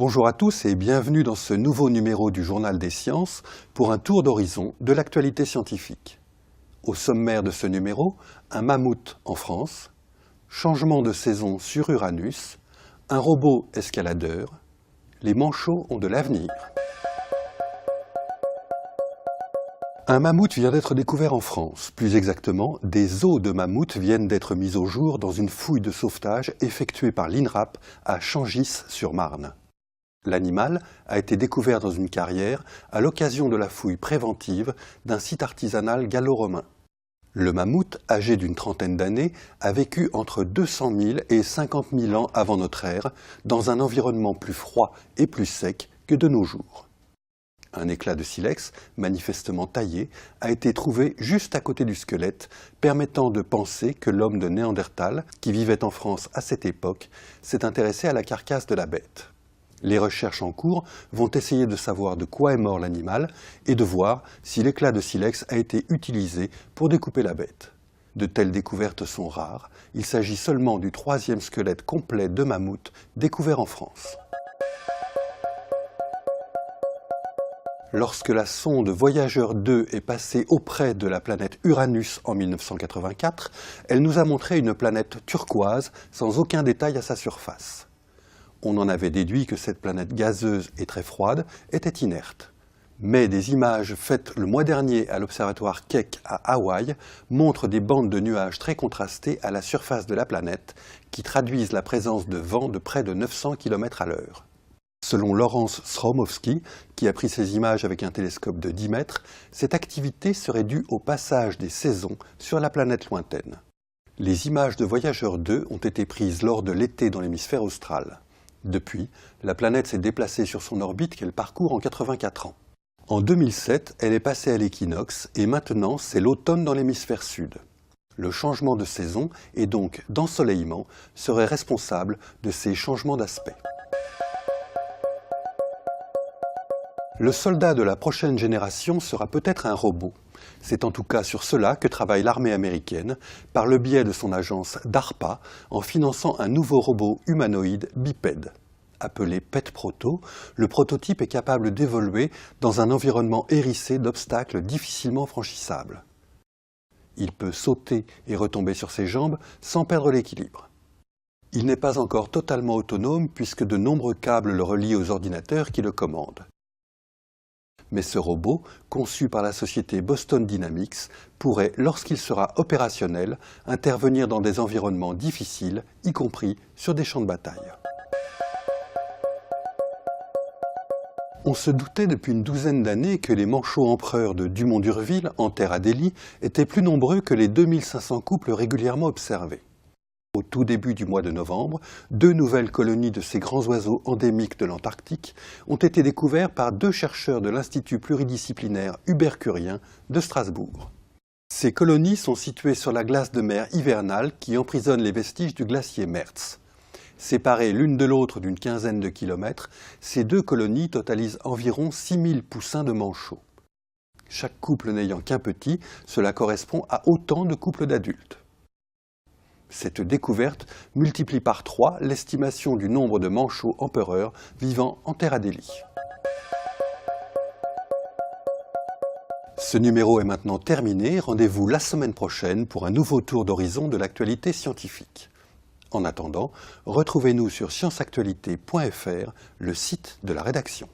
Bonjour à tous et bienvenue dans ce nouveau numéro du Journal des Sciences pour un tour d'horizon de l'actualité scientifique. Au sommaire de ce numéro, un mammouth en France, changement de saison sur Uranus, un robot escaladeur, les manchots ont de l'avenir. Un mammouth vient d'être découvert en France. Plus exactement, des os de mammouth viennent d'être mis au jour dans une fouille de sauvetage effectuée par l'INRAP à Changis-sur-Marne. L'animal a été découvert dans une carrière à l'occasion de la fouille préventive d'un site artisanal gallo-romain. Le mammouth, âgé d'une trentaine d'années, a vécu entre 200 000 et 50 000 ans avant notre ère, dans un environnement plus froid et plus sec que de nos jours. Un éclat de silex, manifestement taillé, a été trouvé juste à côté du squelette, permettant de penser que l'homme de Néandertal, qui vivait en France à cette époque, s'est intéressé à la carcasse de la bête. Les recherches en cours vont essayer de savoir de quoi est mort l'animal et de voir si l'éclat de silex a été utilisé pour découper la bête. De telles découvertes sont rares, il s'agit seulement du troisième squelette complet de mammouth découvert en France. Lorsque la sonde Voyageur 2 est passée auprès de la planète Uranus en 1984, elle nous a montré une planète turquoise sans aucun détail à sa surface. On en avait déduit que cette planète gazeuse et très froide était inerte. Mais des images faites le mois dernier à l'observatoire Keck à Hawaï montrent des bandes de nuages très contrastées à la surface de la planète qui traduisent la présence de vent de près de 900 km/h. Selon Laurence Sromowski, qui a pris ces images avec un télescope de 10 mètres, cette activité serait due au passage des saisons sur la planète lointaine. Les images de Voyageur 2 ont été prises lors de l'été dans l'hémisphère austral. Depuis, la planète s'est déplacée sur son orbite qu'elle parcourt en 84 ans. En 2007, elle est passée à l'équinoxe et maintenant c'est l'automne dans l'hémisphère sud. Le changement de saison et donc d'ensoleillement serait responsable de ces changements d'aspect. Le soldat de la prochaine génération sera peut-être un robot. C'est en tout cas sur cela que travaille l'armée américaine par le biais de son agence DARPA en finançant un nouveau robot humanoïde bipède. Appelé PET-Proto, le prototype est capable d'évoluer dans un environnement hérissé d'obstacles difficilement franchissables. Il peut sauter et retomber sur ses jambes sans perdre l'équilibre. Il n'est pas encore totalement autonome puisque de nombreux câbles le relient aux ordinateurs qui le commandent. Mais ce robot, conçu par la société Boston Dynamics, pourrait, lorsqu'il sera opérationnel, intervenir dans des environnements difficiles, y compris sur des champs de bataille. On se doutait depuis une douzaine d'années que les manchots empereurs de Dumont-d'Urville, en terre Adélie, étaient plus nombreux que les 2500 couples régulièrement observés. Au tout début du mois de novembre, 2 nouvelles colonies de ces grands oiseaux endémiques de l'Antarctique ont été découvertes par 2 chercheurs de l'Institut pluridisciplinaire Hubert-Curien de Strasbourg. Ces colonies sont situées sur la glace de mer hivernale qui emprisonne les vestiges du glacier Mertz. Séparées l'une de l'autre d'une quinzaine de kilomètres, ces 2 colonies totalisent environ 6000 poussins de manchots. Chaque couple n'ayant qu'un petit, cela correspond à autant de couples d'adultes. Cette découverte multiplie par 3 l'estimation du nombre de manchots empereurs vivant en terre Adélie. Ce numéro est maintenant terminé. Rendez-vous la semaine prochaine pour un nouveau tour d'horizon de l'actualité scientifique. En attendant, retrouvez-nous sur scienceactualité.fr, le site de la rédaction.